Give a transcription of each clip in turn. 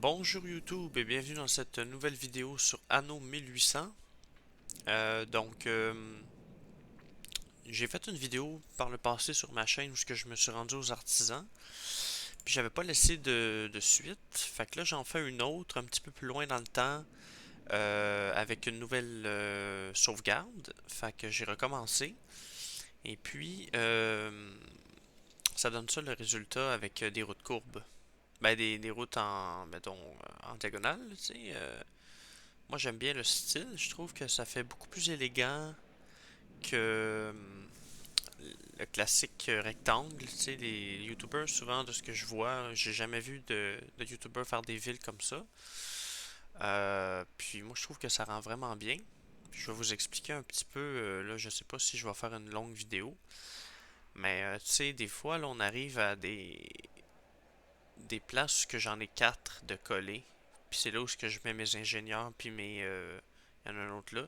Bonjour YouTube et bienvenue dans cette nouvelle vidéo sur Anno 1800. J'ai fait une vidéo par le passé sur ma chaîne où je me suis rendu aux artisans. Puis j'avais pas laissé de suite. Fait que là j'en fais une autre un petit peu plus loin dans le temps avec une nouvelle sauvegarde. Fait que j'ai recommencé. Et puis ça donne ça le résultat avec des routes courbes. Ben des routes en, mettons, en diagonale, tu sais. Moi, j'aime bien le style. Je trouve que ça fait beaucoup plus élégant que le classique rectangle. Tu sais, les YouTubers, souvent, de ce que je vois, j'ai jamais vu de YouTubers faire des villes comme ça. Puis moi, je trouve que ça rend vraiment bien. Je vais vous expliquer un petit peu. Là, je sais pas si je vais faire une longue vidéo. Mais tu sais, des fois, là, on arrive à des places où que j'en ai quatre de collés. Puis c'est là où je mets mes ingénieurs, puis mes... Il y en a un autre là. Où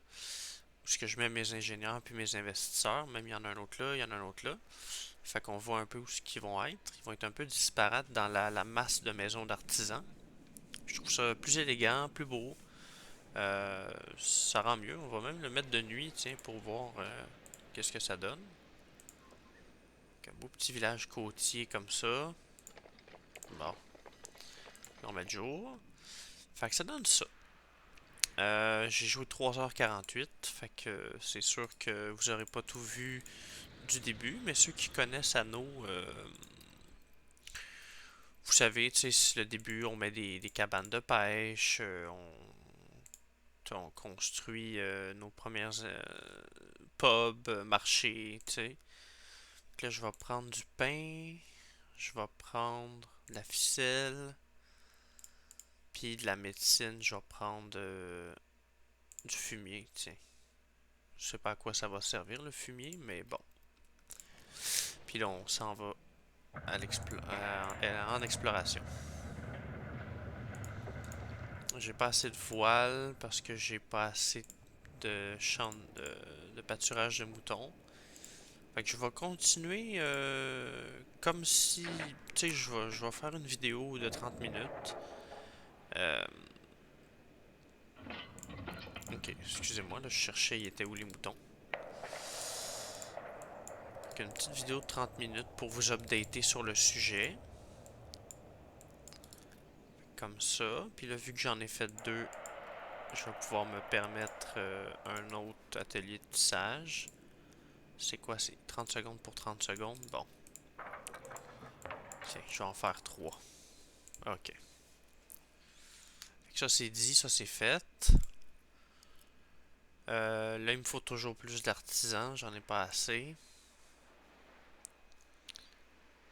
est-ce que je mets mes ingénieurs puis mes investisseurs. Même il y en a un autre là, il y en a un autre là. Fait qu'on voit un peu où ce qu'ils vont être. Ils vont être un peu disparates dans la masse de maisons d'artisans. Je trouve ça plus élégant, plus beau. Ça rend mieux. On va même le mettre de nuit, tiens, pour voir qu'est-ce que ça donne. Un beau petit village côtier comme ça. Bon, on va mettre jour. Fait que ça donne ça. J'ai joué 3h48, fait que c'est sûr que vous aurez pas tout vu du début, mais ceux qui connaissent Anno, vous savez, tu sais, le début, on met des cabanes de pêche, on construit nos premières pubs, marchés, tu sais. Là, je vais prendre du pain, je vais prendre de la ficelle, puis de la médecine, je vais prendre du fumier, tiens. Je sais pas à quoi ça va servir le fumier, mais bon. Puis là, on s'en va en exploration. J'ai pas assez de voiles parce que j'ai pas assez de champs de pâturage de moutons. Fait que je vais continuer comme si, tu sais, je vais faire une vidéo de 30 minutes. Euh, ok, excusez-moi, là, je cherchais, il était où les moutons. Fait une petite vidéo de 30 minutes pour vous updater sur le sujet. Comme ça. Puis là, vu que j'en ai fait deux, je vais pouvoir me permettre un autre atelier de tissage. C'est quoi? C'est 30 secondes pour 30 secondes? Bon. Tiens, je vais en faire 3. Ok. Ça c'est dit, ça c'est fait. Là, il me faut toujours plus d'artisans, j'en ai pas assez.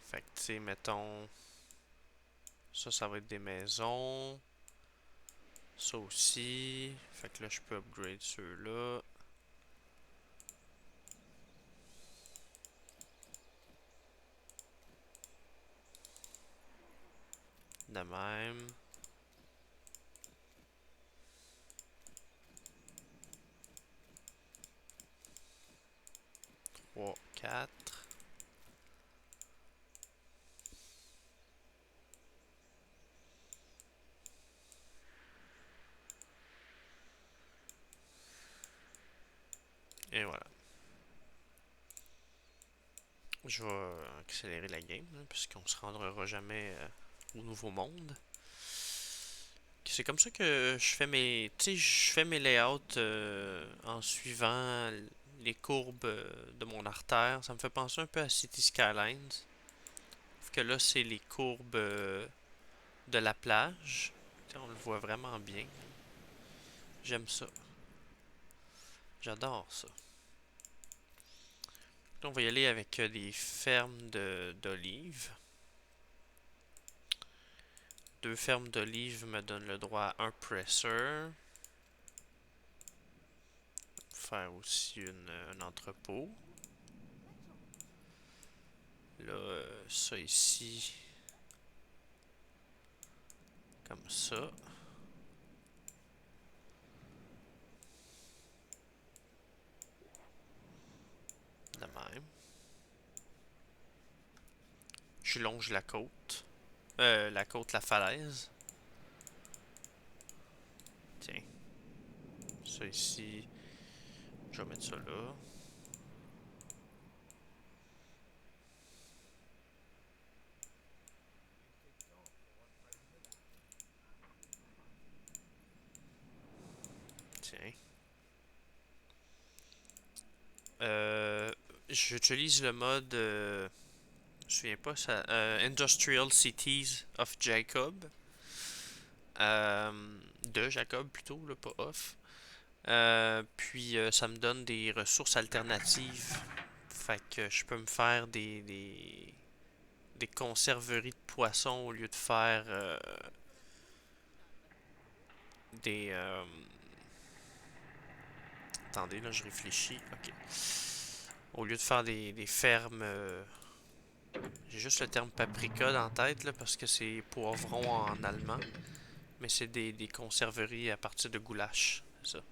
Fait que, tu sais, mettons. Ça va être des maisons. Ça aussi. Fait que là, je peux upgrade ceux-là. De même. 3, 4. Et voilà. Je vais accélérer la game, hein, puisqu'on se rendra jamais au nouveau monde. C'est comme ça que je fais mes, tu sais, je fais mes layouts en suivant les courbes de mon artère. Ça me fait penser un peu à City Skylines. Sauf que là, c'est les courbes de la plage. Tu sais, on le voit vraiment bien. J'aime ça. J'adore ça. Là, on va y aller avec des fermes d'olives. Deux fermes d'olives me donnent le droit à un presser. Faire aussi un entrepôt. Là, ça ici, comme ça. De même. Je longe la côte. La côte, la falaise. Ça ici, je vais mettre ça là. Tiens. J'utilise le mode, je me souviens pas, ça, Industrial Cities of Jacob. De Jacob plutôt, là, pas off. Puis ça me donne des ressources alternatives. Fait que je peux me faire des conserveries de poissons au lieu de faire des... attendez, là, je réfléchis. Ok. Au lieu de faire des fermes... j'ai juste le terme paprika dans la tête, là, parce que c'est poivron en allemand. Mais c'est des conserveries à partir de goulash. C'est ça.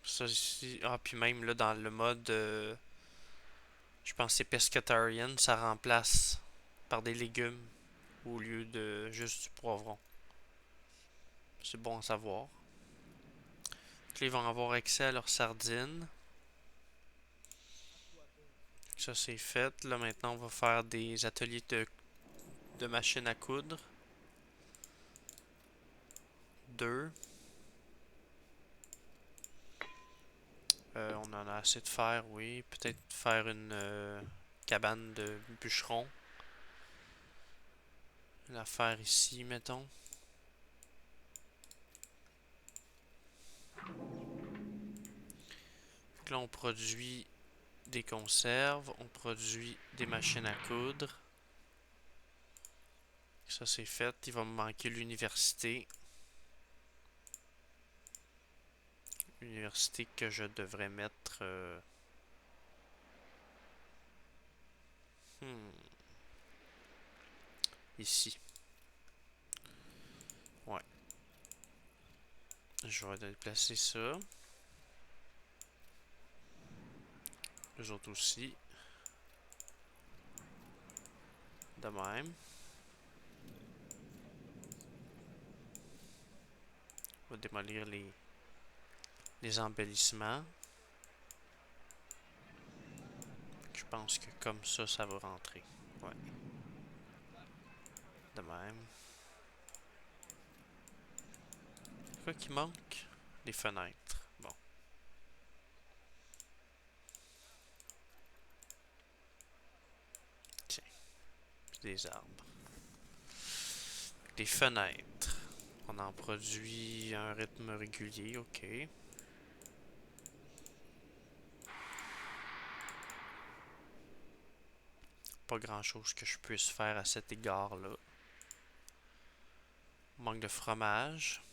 Ça ici... Ah, puis même là, dans le mode... je pense que c'est pescatarian, ça remplace par des légumes au lieu de juste du poivron. C'est bon à savoir. Donc là, ils vont avoir accès à leurs sardines. Ça, c'est fait. Là, maintenant, on va faire des ateliers de machines à coudre. Deux. On en a assez de fer, oui. Peut-être faire une cabane de bûcheron. La faire ici, mettons. Donc là, on produit des conserves. On produit des machines à coudre. Ça, c'est fait. Il va me manquer l'université. Université que je devrais mettre... ici. Ouais. Je vais déplacer ça. Les autres aussi. De même. On va démolir les embellissements. Je pense que comme ça va rentrer. Ouais. De même. Quoi qui manque? Les fenêtres. Bon. Tiens. Puis des arbres. Des fenêtres. On en produit à un rythme régulier, ok. Pas grand chose que je puisse faire à cet égard-là. Manque de fromage.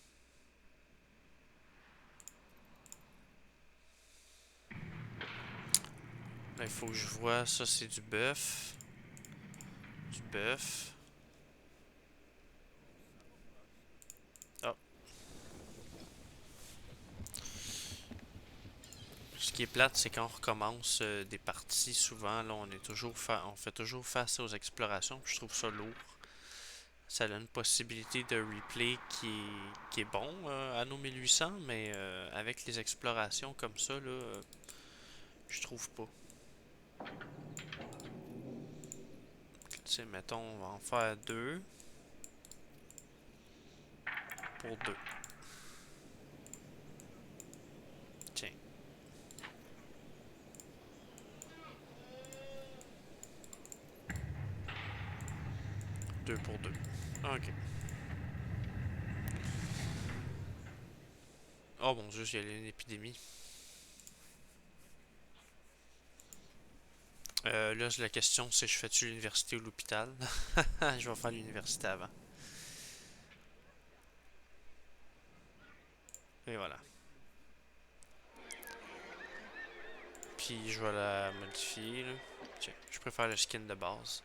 Là, il faut que je vois. Ça, c'est du bœuf. Du bœuf. Ah. Ce qui est plate, c'est quand on recommence des parties, souvent, là, on fait toujours face aux explorations, puis je trouve ça lourd. Ça a une possibilité de replay qui est bon à nos 1800, mais avec les explorations comme ça, là, je trouve pas. Tu sais, mettons, on va en faire deux pour deux. Tiens. Deux pour deux. Ok. Oh mon dieu, il y a une épidémie. Là, la question, c'est je fais-tu l'université ou l'hôpital? Je vais faire l'université avant. Et voilà. Puis je vais la modifier, là. Tiens, je préfère le skin de base.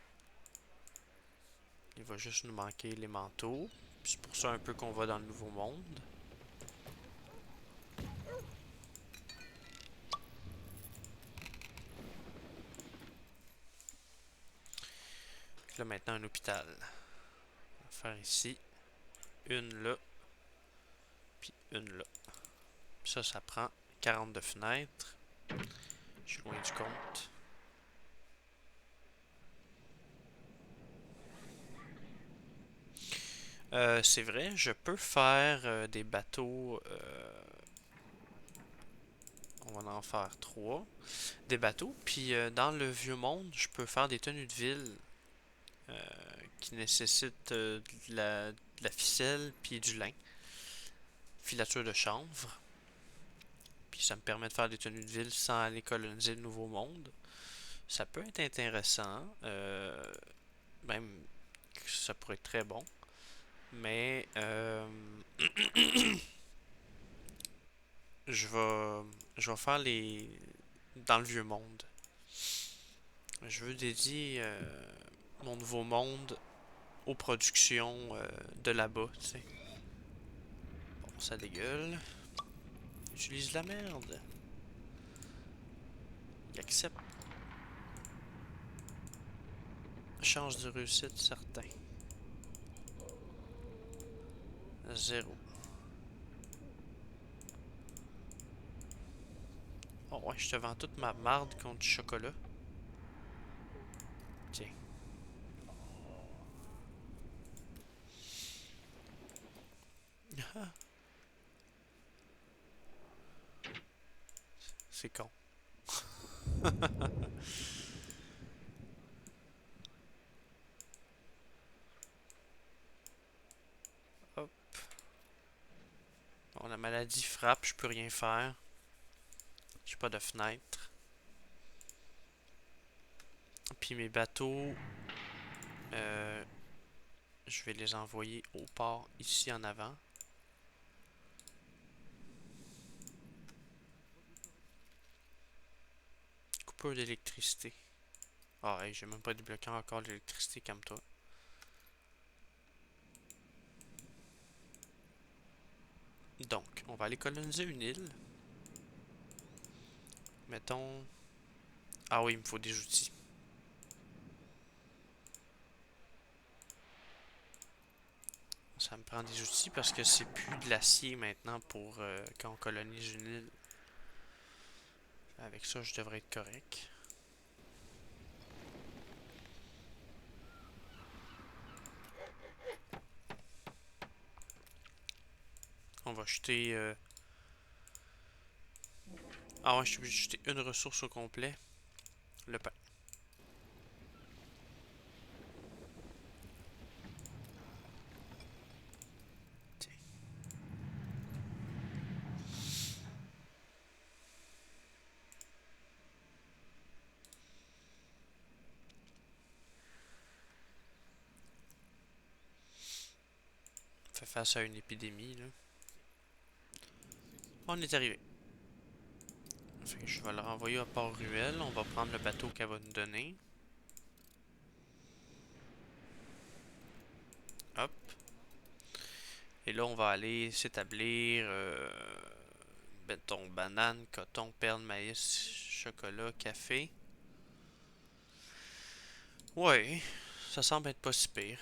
Il va juste nous manquer les manteaux. Puis c'est pour ça un peu qu'on va dans le nouveau monde. Là maintenant un hôpital. On va faire ici. Une là. Puis une là. Ça prend 40 de fenêtres. Je suis loin du compte. C'est vrai, je peux faire des bateaux. On va en faire trois. Des bateaux. Puis dans le vieux monde, je peux faire des tenues de ville euh, qui nécessitent de la ficelle puis du lin. Filature de chanvre. Puis ça me permet de faire des tenues de ville sans aller coloniser le nouveau monde. Ça peut être intéressant. Même que ça pourrait être très bon. Mais je vais, je vais faire les dans le vieux monde. Je veux dédier mon nouveau monde aux productions de là-bas, tu sais. Bon, ça dégueule. Utilise la merde. Il accepte. Chance de réussite certain. Zéro. Oh ouais, je te vends toute ma marde contre du chocolat. Tiens. C'est con. Hop. Bon, la maladie frappe, je peux rien faire. J'ai pas de fenêtre. Puis mes bateaux, euh, je vais les envoyer au port ici en avant. Coupeur d'électricité. Ah, hey, j'ai même pas débloqué encore l'électricité comme toi. Donc, on va aller coloniser une île. Mettons. Ah oui, il me faut des outils. Ça me prend des outils parce que c'est plus de l'acier maintenant pour quand on colonise une île. Avec ça, je devrais être correct. On va jeter. Ah ouais, je suis obligé de jeter une ressource au complet. Le pain. Tiens. On fait face à une épidémie, là. On est arrivé. Fait que je vais le renvoyer à Port-Ruel. On va prendre le bateau qu'elle va nous donner. Hop. Et là, on va aller s'établir. Béton, banane, coton, perles, maïs, chocolat, café. Ouais, ça semble être pas si pire.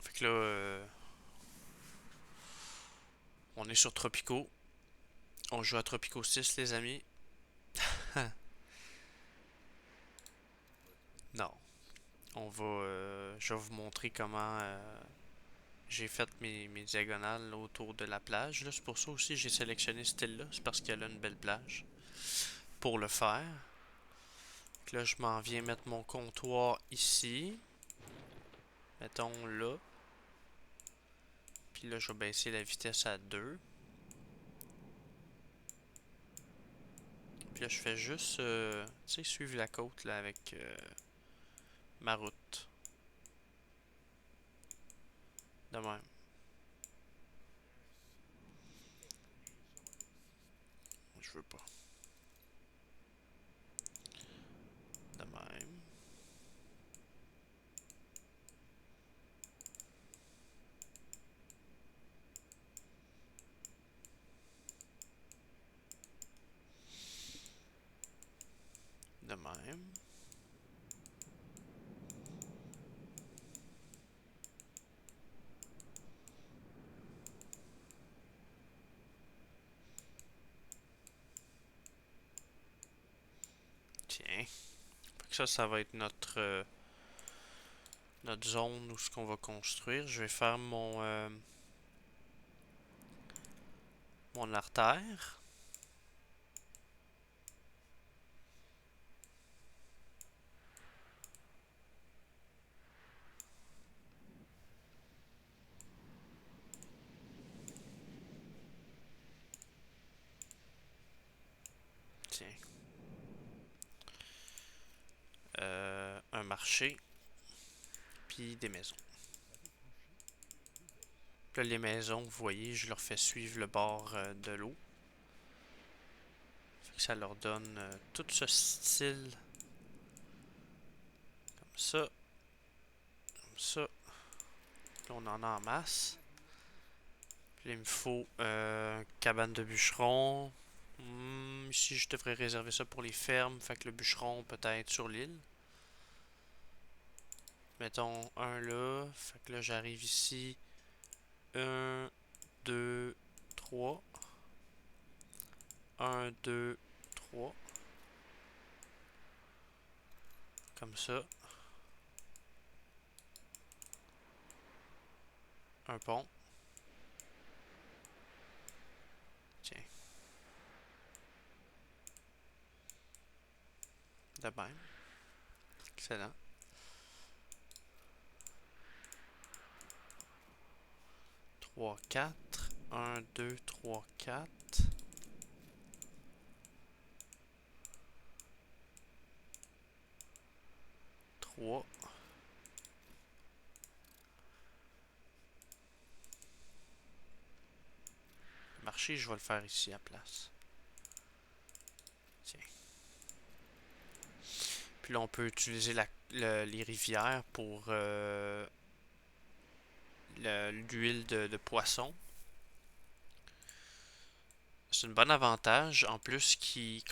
Fait que là, on est sur Tropico. On joue à Tropico 6, les amis. Non. Je vais vous montrer comment j'ai fait mes diagonales autour de la plage. Là, c'est pour ça aussi que j'ai sélectionné ce style-là. C'est parce qu'elle a une belle plage. Pour le faire. Là, je m'en viens mettre mon comptoir ici. Mettons là. Puis là, je vais baisser la vitesse à 2. Puis là, je fais juste, tu sais, suivre la côte là avec ma route. De même. Je veux pas. De même. même. Tiens. Ça va être notre zone où ce qu'on va construire. Je vais faire mon artère. Tiens. Un marché. Puis des maisons. Puis là, les maisons, vous voyez, je leur fais suivre le bord de l'eau. Ça leur donne tout ce style. Comme ça. Comme ça. Là, on en a en masse. Puis là, il me faut cabane de bûcheron. Ici, je devrais réserver ça pour les fermes. Fait que le bûcheron peut-être sur l'île. Mettons un là. Fait que là, j'arrive ici. 1, 2, 3. 1, 2, 3. Comme ça. Un pont. Tiens. De même. Excellent. 3, 4. 1, 2, 3, 4. 3. Le marché, je vais le faire ici à place. Tiens. Puis là, on peut utiliser les rivières pour l'huile de poisson. C'est un bon avantage, en plus qui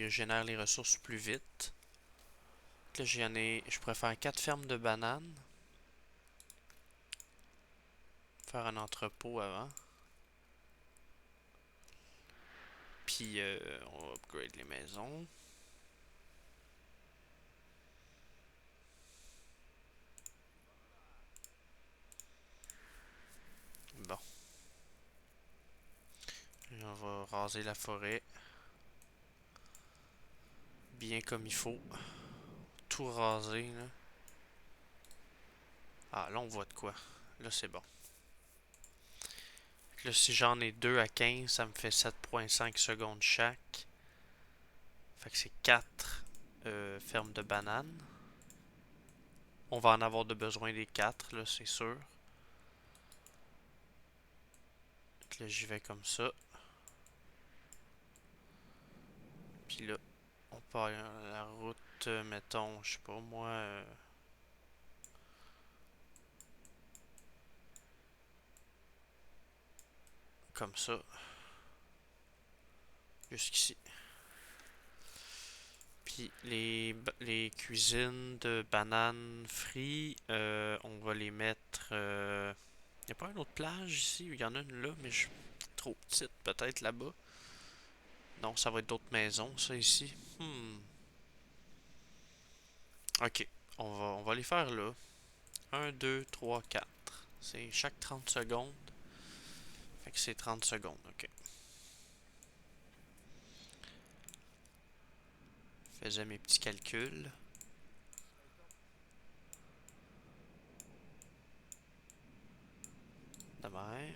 génère les ressources plus vite. Là, je pourrais faire 4 fermes de bananes. Faire un entrepôt avant. Puis on va upgrade les maisons. Bon. Et on va raser la forêt. Bien comme il faut. Tout raser, là. Ah, là, on voit de quoi. Là, c'est bon. Là, si j'en ai 2 à 15, ça me fait 7,5 secondes chaque. Fait que c'est 4 fermes de bananes. On va en avoir de besoin des 4, là, c'est sûr. Donc là, j'y vais comme ça. Puis là, on part la route, mettons, je sais pas moi, comme ça. Jusqu'ici. Puis les cuisines de bananes frites, on va les mettre. Y a pas une autre plage ici? Il y en a une là, mais je trop petite peut-être là-bas. Non, ça va être d'autres maisons, ça ici. Ok, on va les faire là. Un, 2, 3, 4. C'est chaque 30 secondes. Fait que c'est 30 secondes, ok. Faisais mes petits calculs. De même.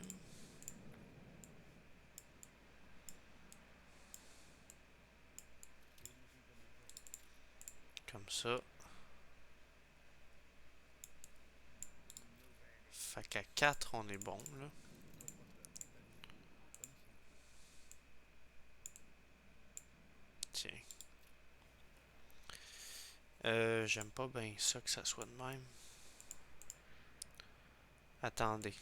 Comme ça. Fait qu'à 4, on est bon, là. Tiens. J'aime pas bien ça que ça soit de même. Attendez.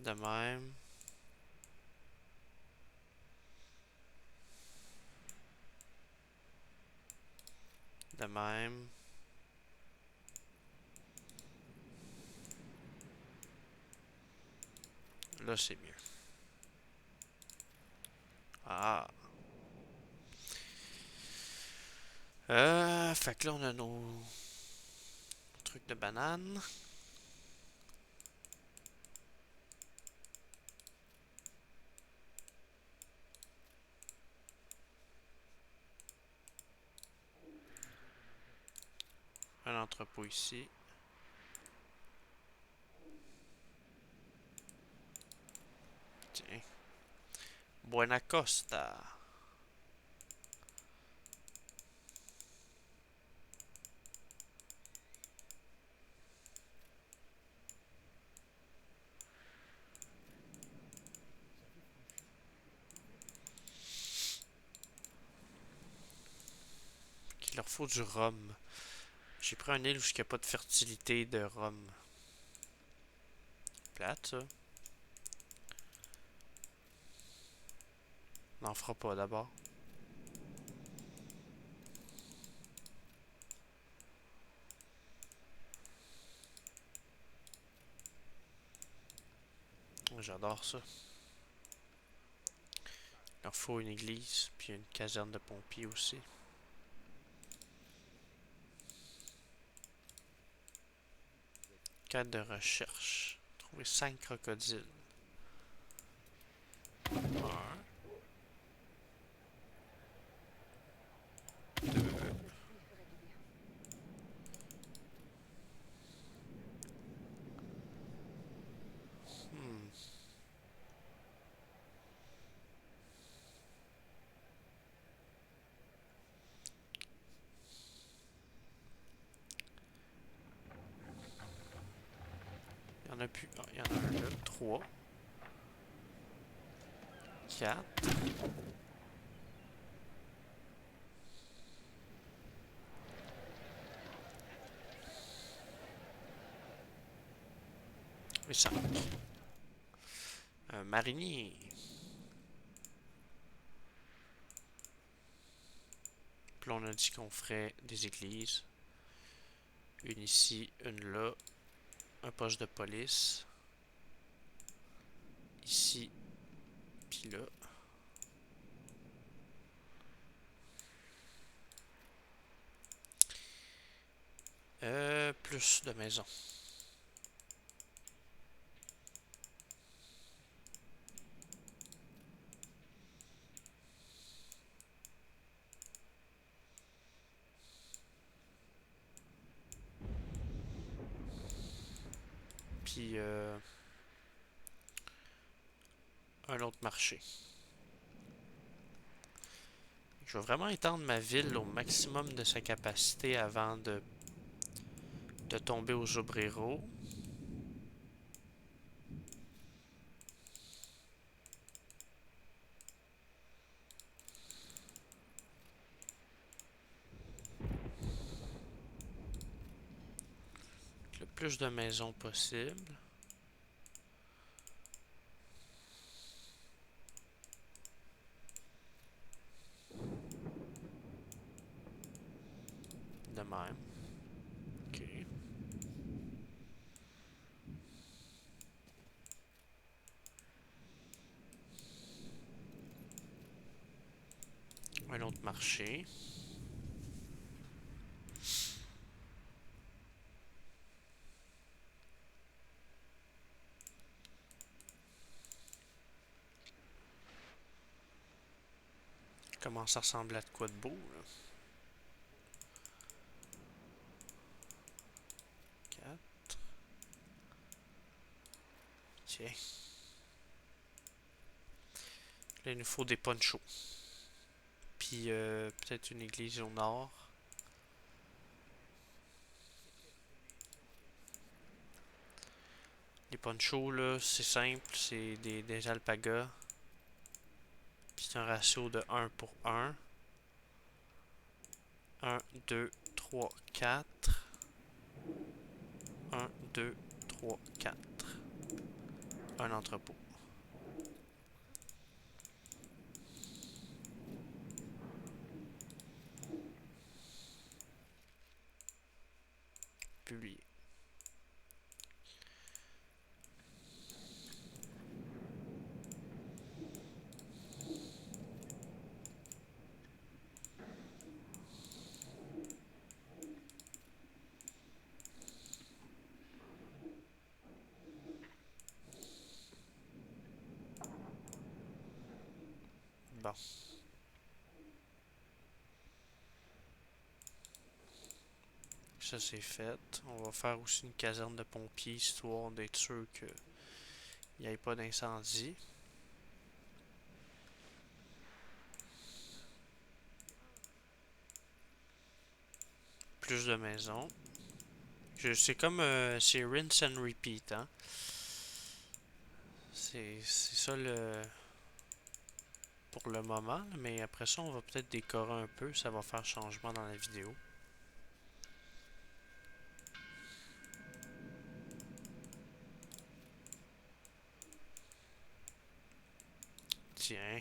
De même. De même. Là, c'est mieux. Ah. Fait que là, on a nos trucs de banane. Un entrepôt ici. Tiens. Buena Costa. Il leur faut du rhum. J'ai pris un île où il n'y a pas de fertilité de rhum. Plate, ça. On n'en fera pas d'abord. J'adore ça. Il leur faut une église, puis une caserne de pompiers aussi. Cadre de recherche. Trouver 5 crocodiles. 1, 2. Il y en a plus. Ah, il y en a un là. 3. 4. Et 5. Un marinier. Puis là, on a dit qu'on ferait des églises. Une ici, une là. Un poste de police. Ici, puis là. Plus de maisons. Puis un autre marché. Je vais vraiment étendre ma ville au maximum de sa capacité avant de tomber aux obreros. Le plus de maisons possible. De même. Ok. Un autre marché. Commence à ressembler à de quoi de beau, là. 4. Tiens. Là, il nous faut des ponchos. Puis peut-être une église au nord. Les ponchos, là, c'est simple. C'est des alpagas. Puis c'est un ratio de 1 pour 1. 1, 2, 3, 4. 1, 2, 3, 4. un entrepôt. Publier. Bon. Ça c'est fait. On va faire aussi une caserne de pompiers histoire d'être sûr qu'il n'y ait pas d'incendie. Plus de maisons. C'est comme c'est rinse and repeat, hein. C'est ça pour le moment, mais après ça on va peut-être décorer un peu, ça va faire changement dans la vidéo. Tiens.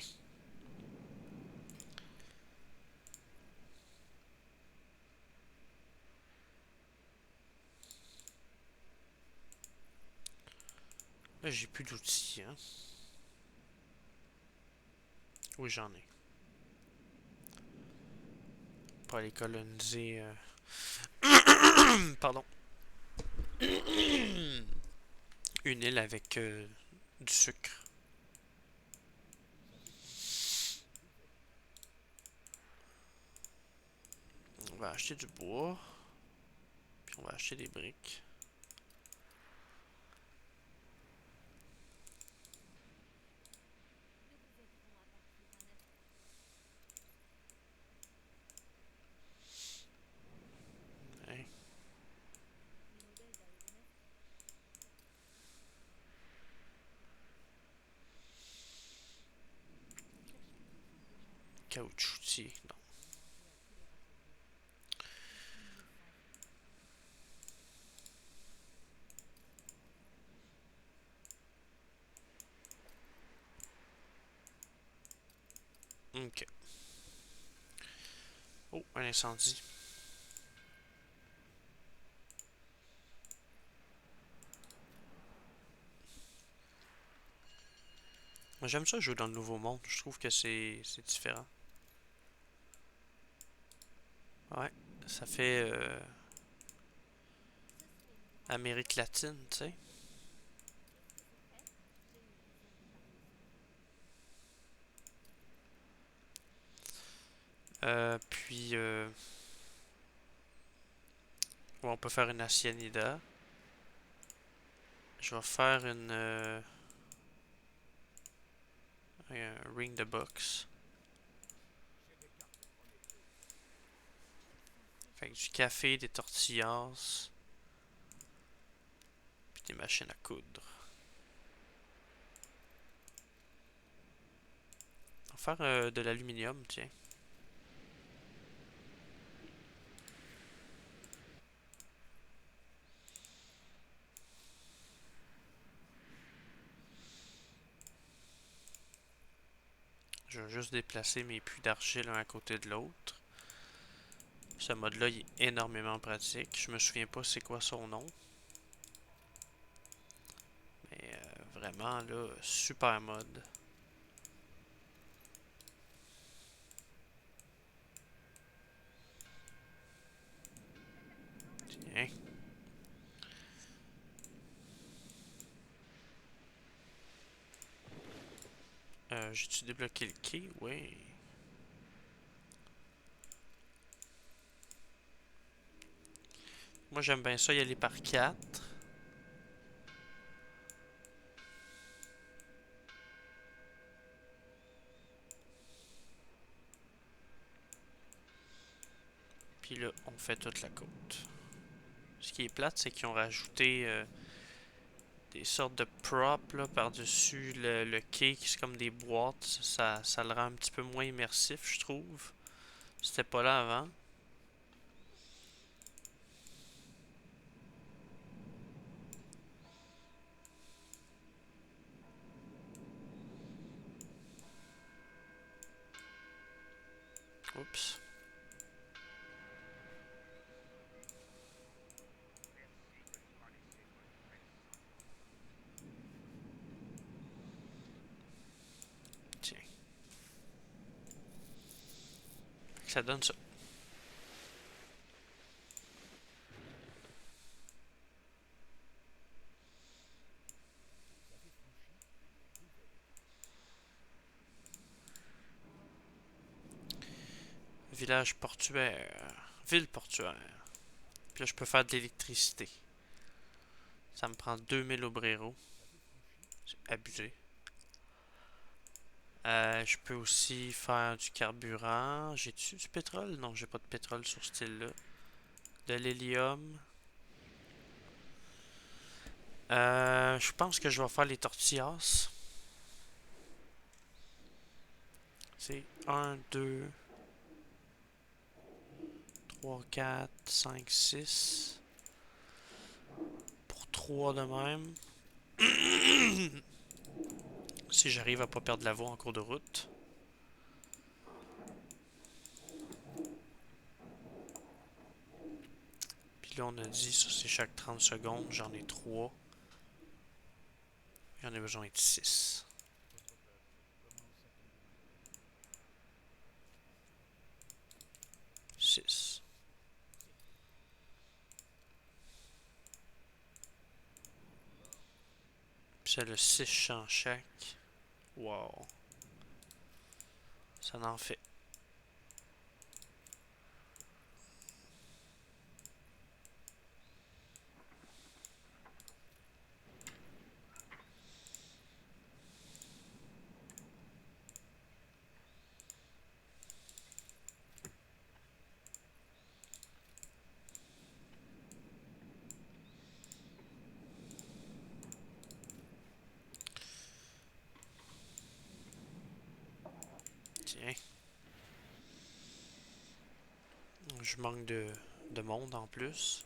Là j'ai plus d'outils, hein. Oui j'en ai. Pour aller coloniser pardon. Une île avec du sucre. On va acheter du bois. Puis on va acheter des briques. Hein. Caoutchoutier, non. Ok. Oh, un incendie. Moi j'aime ça jouer dans le nouveau monde. Je trouve que c'est différent. Ouais. Ça fait Amérique latine, tu sais. Puis ouais, on peut faire une Hacienda. Je vais faire un ring de box. Fait que du café, des tortillas, puis des machines à coudre. On va faire de l'aluminium, tiens. Je vais juste déplacer mes puits d'argile l'un à côté de l'autre. Ce mode-là, il est énormément pratique. Je me souviens pas c'est quoi son nom. Mais vraiment, là, super mode. Tiens. J'ai-tu débloqué le quai? Oui. Moi, j'aime bien ça y aller par 4. Puis là, on fait toute la côte. Ce qui est plate, c'est qu'ils ont rajouté des sortes de props là, par-dessus le quai, qui c'est comme des boîtes. Ça le rend un petit peu moins immersif, je trouve. C'était pas là avant. Oups. Tiens. Ça donne ça. Village portuaire. Ville portuaire. Puis là, je peux faire de l'électricité. Ça me prend 2000 obreros. C'est abusé. Je peux aussi faire du carburant. J'ai-tu du pétrole? Non, j'ai pas de pétrole sur ce style-là. De l'hélium. Je pense que je vais faire les tortillas. C'est 1, 2, 3, 4, 5, 6. Pour 3 de même. Si j'arrive à pas perdre la voie en cours de route. Puis là, on a dit, ça c'est chaque 30 secondes. J'en ai 3. J'en ai besoin de 6. 6. Puis c'est le 6 champs chaque. Wow. Ça en fait. Tiens. Je manque de monde en plus.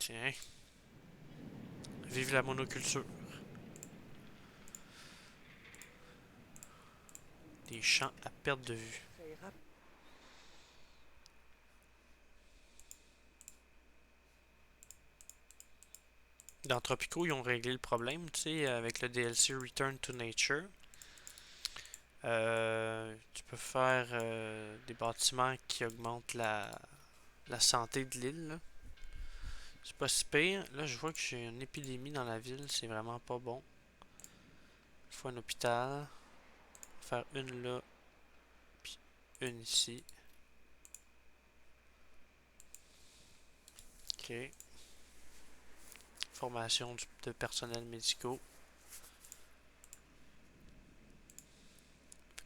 Tiens. Vive la monoculture. Des champs à perte de vue. Dans Tropico, ils ont réglé le problème, tu sais, avec le DLC Return to Nature. Tu peux faire des bâtiments qui augmentent la santé de l'île. C'est pas si pire. Là, je vois que j'ai une épidémie dans la ville. C'est vraiment pas bon. Il faut un hôpital. Faire une là, puis une ici. Ok. Formation de personnel médicaux.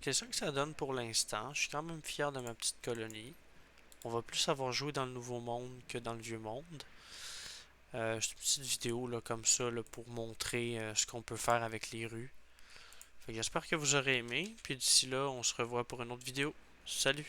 C'est ça que ça donne pour l'instant. Je suis quand même fier de ma petite colonie. On va plus avoir joué dans le nouveau monde que dans le vieux monde. C'est une petite vidéo là, comme ça là, pour montrer ce qu'on peut faire avec les rues. J'espère que vous aurez aimé. Puis d'ici là, on se revoit pour une autre vidéo. Salut!